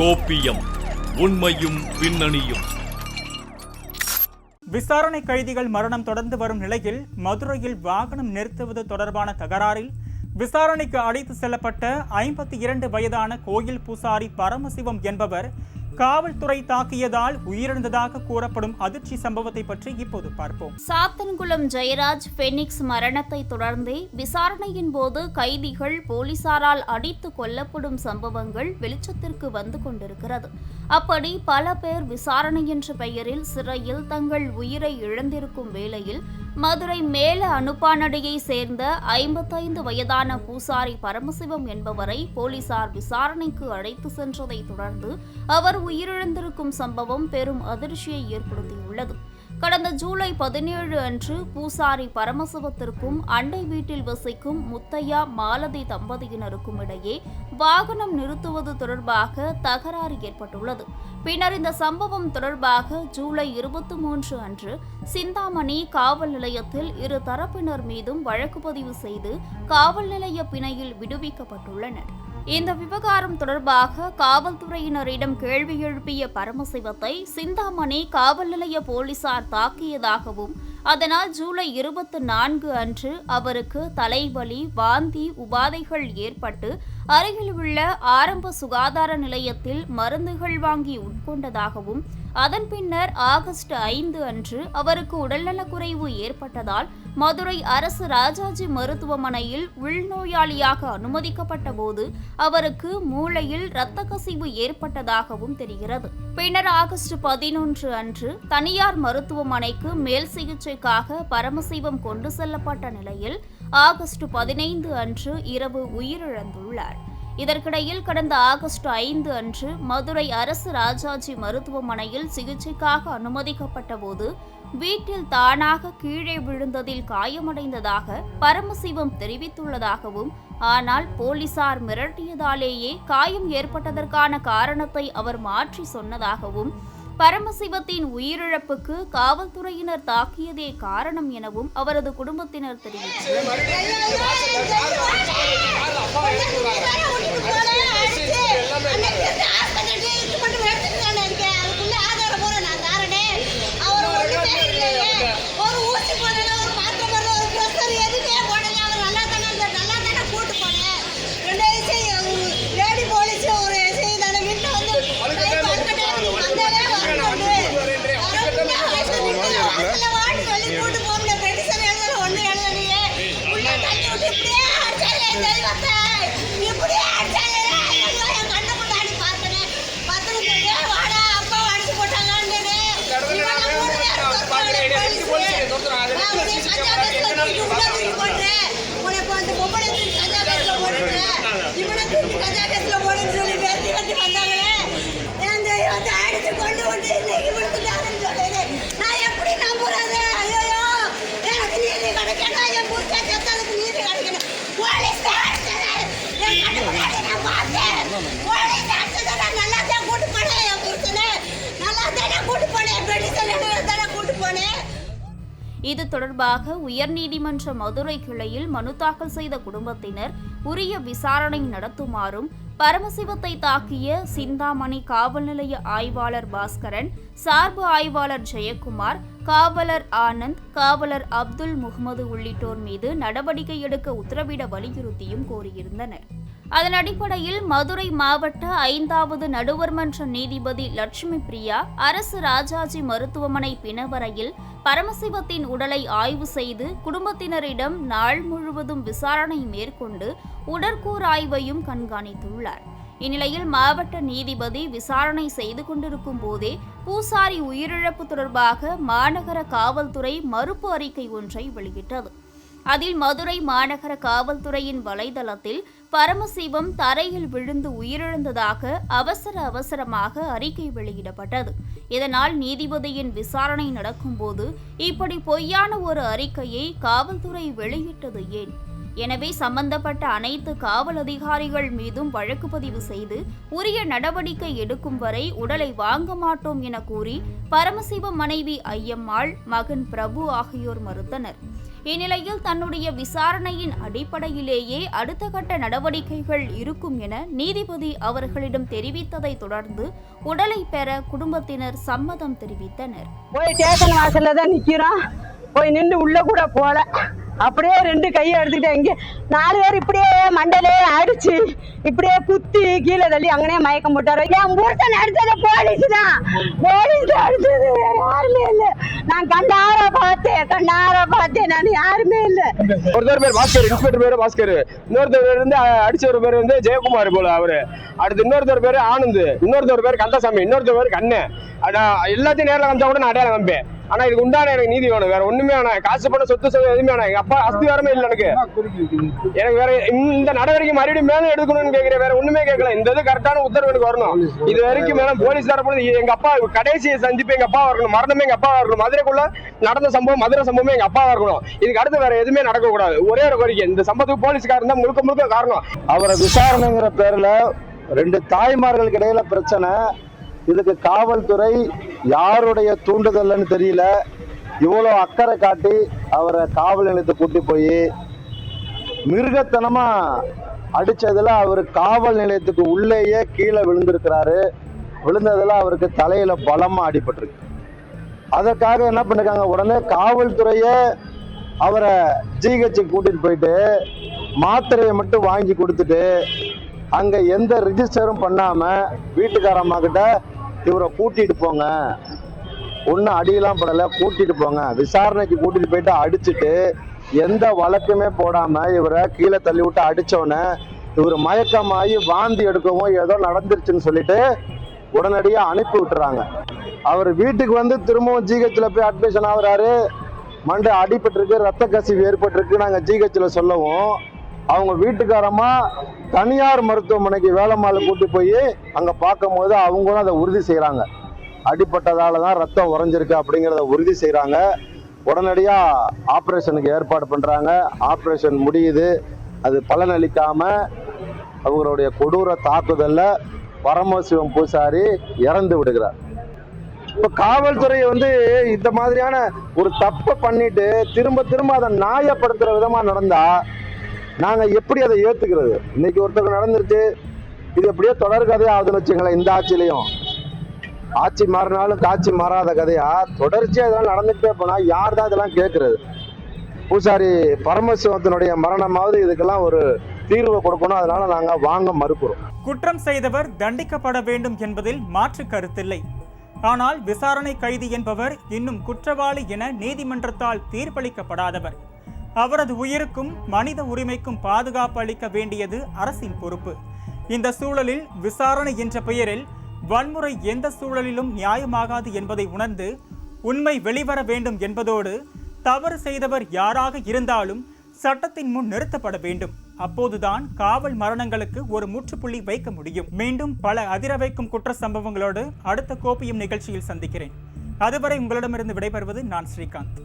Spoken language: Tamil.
கோப்பியம், உண்மையும் பின்னணியும். விசாரணை கைதிகள் மரணம் தொடர்ந்து வரும் நிலையில் மதுரையில் வாகனம் நிறுத்துவது தொடர்பான தகராறில் விசாரணைக்கு அழைத்து செல்லப்பட்ட 52 வயதான கோயில் பூசாரி பரமசிவம் என்பவர் காவல்துறை தாக்கியதால் உயிரிழந்ததாக கூறப்படும் அதிர்ச்சி சம்பவத்தை பற்றி இப்போது பார்ப்போம். சாத்தன்குளம் ஜெயராஜ் பெனிக்ஸ் மரணத்தை தொடர்ந்தே விசாரணையின் போது கைதிகள் போலீசாரால் அடித்து கொல்லப்படும் சம்பவங்கள் வெளிச்சத்திற்கு வந்து கொண்டிருக்கிறது. அப்படி பல பேர் விசாரணை என்ற பெயரில் சிறையில் தங்கள் உயிரை இழந்திருக்கும் வேளையில் மதுரை மேல அனுப்பானடியை சேர்ந்த 55 வயதான பூசாரி பரமசிவம் என்பவரை போலீசார் விசாரணைக்கு அழைத்து சென்றதை தொடர்ந்து அவர் உயிரிழந்திருக்கும் சம்பவம் பெரும் அதிர்ச்சியை ஏற்படுத்தியுள்ளது. கடந்த ஜூலை 17 அன்று பூசாரி பரமசிவத்திற்கும் அண்டை வீட்டில் வசிக்கும் முத்தையா மாலதி தம்பதியினருக்கும் இடையே வாகனம் நிறுத்துவது தொடர்பாக தகராறு ஏற்பட்டுள்ளது. பின்னர் இந்த சம்பவம் தொடர்பாக ஜூலை 23 அன்று சிந்தாமணி காவல் நிலையத்தில் இரு தரப்பினர் மீதும் வழக்கு பதிவு செய்து காவல் நிலைய பிணையில் விடுவிக்கப்பட்டுள்ளனர். இந்த விவகாரம் தொடர்பாக காவல்துறையினரிடம் கேள்வி எழுப்பிய பரமசிவத்தை சிந்தாமணி காவல் நிலைய போலீசார் தாக்கியதாகவும் அதனால் ஜூலை 24 அன்று அவருக்கு தலைவலி, வாந்தி உபாதைகள் ஏற்பட்டு அருகில் உள்ள ஆரம்ப சுகாதார நிலையத்தில் மருந்துகள் வாங்கி உட்கொண்டதாகவும் அதன் பின்னர் ஆகஸ்ட் 5 அன்று அவருக்கு உடல்நலக்குறைவு ஏற்பட்டதால் மதுரை அரசு ராஜாஜி மருத்துவமனையில் உள்நோயாளியாக அனுமதிக்கப்பட்ட போது அவருக்கு மூளையில் இரத்த கசிவு ஏற்பட்டதாகவும் தெரிகிறது. பின்னர் ஆகஸ்ட் 11 அன்று தனியார் மருத்துவமனைக்கு மேல் சிகிச்சைக்காக பரமசிவம் கொண்டு செல்லப்பட்ட நிலையில் ஆகஸ்ட் 15 அன்று இரவு உயிரிழந்துள்ளார். இதற்கிடையில் கடந்த ஆகஸ்ட் 5 அன்று மதுரை அரசு ராஜாஜி மருத்துவமனையில் சிகிச்சைக்காக அனுமதிக்கப்பட்ட போது வீட்டில் தானாக கீழே விழுந்ததில் காயமடைந்ததாக பரமசிவம் தெரிவித்துள்ளதாகவும் ஆனால் போலீசார் மிரட்டியதாலேயே காயம் ஏற்பட்டதற்கான காரணத்தை அவர் மாற்றி சொன்னதாகவும் பரமசிவத்தின் உயிரிழப்புக்கு காவல்துறையினர் தாக்கியதே காரணம் எனவும் அவரது குடும்பத்தினர் தெரிவித்தனர். இது தொடர்பாக உயர்நீதிமன்ற மதுரை கிளையில் மனு தாக்கல் செய்த குடும்பத்தினர் உரிய விசாரணை நடத்துமாறும் பரமசிவத்தை தாக்கிய சிந்தாமணி காவல் நிலைய ஆய்வாளர் பாஸ்கரன், சார்பு ஆய்வாளர் ஜெயக்குமார், காவலர் ஆனந்த், காவலர் அப்துல் முகமது உள்ளிட்டோர் மீது நடவடிக்கை எடுக்க உத்தரவிட வலியுறுத்தியும் கோரியிருந்தனர். அதன் அடிப்படையில் மதுரை மாவட்ட 5வது நடுவர் மன்ற நீதிபதி லட்சுமி பிரியா அரசு ராஜாஜி மருத்துவமனை பிணவரையில் பரமசிவத்தின் உடலை ஆய்வு செய்து குடும்பத்தினரிடம் நாள் முழுவதும் விசாரணை மேற்கொண்டு உடற்கூறாய்வையும் கண்காணித்துள்ளார். இந்நிலையில் மாவட்ட நீதிபதி விசாரணை செய்து கொண்டிருக்கும் போதே பூசாரி உயிரிழப்பு தொடர்பாக மாநகர காவல்துறை மறுப்பு அறிக்கை ஒன்றை வெளியிட்டது. அதில் மதுரை மாநகர காவல்துறையின் வலைதளத்தில் பரமசிவம் தரையில் விழுந்து உயிரிழந்ததாக அவசரமாக அறிக்கை வெளியிடப்பட்டது. இதனால் நீதிபதியின் விசாரணை நடக்கும்போது இப்படி பொய்யான ஒரு அறிக்கையை காவல்துறை வெளியிட்டது ஏன்? எனவே சம்பந்தப்பட்ட அனைத்து காவல் அதிகாரிகள் மீதும் வழக்கு பதிவு செய்து உரிய நடவடிக்கை எடுக்கும் வரை உடலை வாங்க மாட்டோம் என கூறி பரமசிவம் மனைவி ஐயம்மாள், மகன் பிரபு ஆகியோர் மறுத்தனர். இந்நிலையில் தன்னுடைய விசாரணையின் அடிப்படையிலேயே அடுத்த கட்ட நடவடிக்கைகள் இருக்கும் என நீதிபதி அவர்களிடம் தெரிவித்ததை தொடர்ந்து உடலை பெற குடும்பத்தினர் சம்மதம் தெரிவித்தனர். போய் ஸ்டேஷன் வாசல்ல தான் நிக்கிறோம். போய் நின்று உள்ள கூட போல, அப்படியே 2 கையை எடுத்துக்கிட்டேன். இங்கே 4 பேர் இப்படியே மண்டலே அடிச்சு இப்படியே குத்தி கீழே தள்ளி அங்கனே மயக்கம் போட்டாரு. என் புருஷன் அடிச்சது போலீஸ் தான், போலீஸ் அடிச்சது, வேற யாருமே இல்லை. நான் கண்ணார பார்த்தேன், நான் யாருமே இல்லை. ஒருத்தர் பேர் பாஸ்கர், இன்ஸ்பெக்டர் பேரு பாஸ்கர், இன்னொருத்தர் பேர் வந்து அடிச்சவர் பேர் வந்து ஜெயக்குமார் போல அவரு. அடுத்து இன்னொருத்தர் பேரு ஆனந்த், இன்னொருத்தர் பேர் கந்தசாமி, இன்னொருத்தர் பேர் கண்ணு. எல்லாத்தையும் நேரில் காமிச்சா கூட நான் அடையாளம் காமிப்பேன். ஆனா இதுக்கு உண்டான எனக்கு நீதி வேணும், வேற ஒண்ணுமே வேணாம். காசு பண்ண சொத்து எதுவுமே வேணாம். எங்க அப்பா அஸ்திவாரமே இல்லை எனக்கு வேற இந்த நடவடிக்கை மறுபடியும் மேலும் எடுக்கணும்னு கேட்கிறேன், வேற ஒண்ணுமே கேட்கல. இந்த இது கரெக்டான உத்தரவு எனக்கு வரணும். இது வரைக்கும் மேலும் போலீஸ் தரப்பு எங்க அப்பா கடைசி சந்திப்பு எங்க அப்பா இருக்கணும், மரணமே எங்க அப்பா இருக்கணும். மதுரைக்குள்ள நடந்த சம்பவம், மதுரை சம்பவமே எங்க அப்பா இருக்கணும். இதுக்கு அடுத்து வேற எதுவுமே நடக்க கூடாது. ஒரே ஒரு கோரிக்கை, இந்த சம்பவத்துக்கு போலீஸ்காரன் தான் முழுக்க காரணம். அவரை விசாரணைங்கிற பேர்ல 2 தாய்மார்களுக்கு இடையில பிரச்சனை. இதுக்கு காவல்துறை யாருடைய தூண்டுதல்னு தெரியல, இவ்வளோ அக்கறை காட்டி அவரை காவல் நிலையத்தை கூட்டி போய் மிருகத்தனமா அடிச்சதுல அவர் காவல் நிலையத்துக்கு உள்ளேயே கீழே விழுந்திருக்கிறாரு. விழுந்ததுல அவருக்கு தலையில பலமா அடிபட்டிருக்கு. அதற்காக என்ன பண்ணிருக்காங்க, உடனே காவல்துறையே அவரை ஜிஹெச் கூட்டிட்டு போயிட்டு மாத்திரையை மட்டும் வாங்கி கொடுத்துட்டு அங்க எந்த ரிஜிஸ்டரும் பண்ணாம வீட்டுக்காரம்மா கிட்ட இவரை கூட்டிட்டு போங்க, ஒன்னும் அடியெல்லாம் படல, கூட்டிட்டு போங்க, விசாரணைக்கு கூட்டிட்டு போயிட்டு அடிச்சுட்டு எந்த வழக்குமே போடாம இவரை கீழே தள்ளி விட்டு அடிச்சோன்னே இவர் மயக்கமாகி வாந்தி எடுக்கவும் ஏதோ நடந்துருச்சுன்னு சொல்லிட்டு உடனடியா அனுப்பி விட்டுறாங்க. அவர் வீட்டுக்கு வந்து திரும்பவும் ஜிஹெச்ல போய் அட்மிஷன் ஆகுறாரு. மண்டை அடிபட்டிருக்கு, ரத்த கசிவு ஏற்பட்டிருக்கு நாங்க ஜிஹெச்ல சொல்லவும் அவங்க வீட்டுக்காரமா தனியார் மருத்துவமனைக்கு வேலம்மாள் கூட்டி போய் அங்க பார்க்கும் போது அவங்களும் அதை உறுதி செய்யறாங்க. அடிப்பட்டதால தான் ரத்தம் உறைஞ்சிருக்கு அப்படிங்கிறத உறுதி செய்யறாங்க. உடனடியா ஆப்ரேஷனுக்கு ஏற்பாடு பண்றாங்க. ஆப்ரேஷன் முடியுது. அது பலனளிக்காம அவங்களுடைய கொடூர தாக்குதல்ல பரமசிவம் பூசாரி இறந்து விடுகிறார். இப்ப காவல்துறை வந்து இந்த மாதிரியான ஒரு தப்பை பண்ணிட்டு திரும்ப அதை நியாயப்படுத்துற விதமா நடந்தா நாங்க எப்படி அதை ஏத்துக்கிறது? இன்னைக்கு ஒருத்தருக்கு நடந்துருச்சு, இது எப்படியோ தொடர் கதையா ஆகுதுன்னு வச்சுங்களேன். இந்த ஆட்சியிலையும் ஆட்சி மாறினாலும் காட்சி மாறாத கதையா தொடர்ச்சியா இதெல்லாம் நடந்துகிட்டே போனா யார் தான் இதெல்லாம் கேட்கறது? பூசாரி பரமசிவத்தினுடைய மரணமாவது இதுக்கெல்லாம் ஒரு தீர்வு கொடுக்கணும். அதனால நாங்க வாங்க மறுக்கிறோம். குற்றம் செய்தவர் தண்டிக்கப்பட வேண்டும் என்பதில் மாற்று கருத்தில்லை. ஆனால் விசாரணை கைதி என்பவர் இன்னும் குற்றவாளி என நீதிமன்றத்தால் தீர்ப்பளிக்கப்படாதவர். அவரது உயிருக்கும் மனித உரிமைக்கும் பாதுகாப்பு அளிக்க வேண்டியது அரசின் பொறுப்பு. இந்த சூழலில் விசாரணை என்ற பெயரில் வன்முறை எந்த சூழலிலும் நியாயமாகாது என்பதை உணர்ந்து உண்மை வெளிவர வேண்டும் என்பதோடு தவறு செய்தவர் யாராக இருந்தாலும் சட்டத்தின் முன் நிறுத்தப்பட வேண்டும். அப்போதுதான் காவல் மரணங்களுக்கு ஒரு முற்றுப்புள்ளி வைக்க முடியும். மீண்டும் பல அதிர வைக்கும் குற்ற சம்பவங்களோடு அடுத்த கோப்பியும் நிகழ்ச்சியில் சந்திக்கிறேன். அதுவரை உங்களிடமிருந்து விடைபெறுவது நான் ஸ்ரீகாந்த்.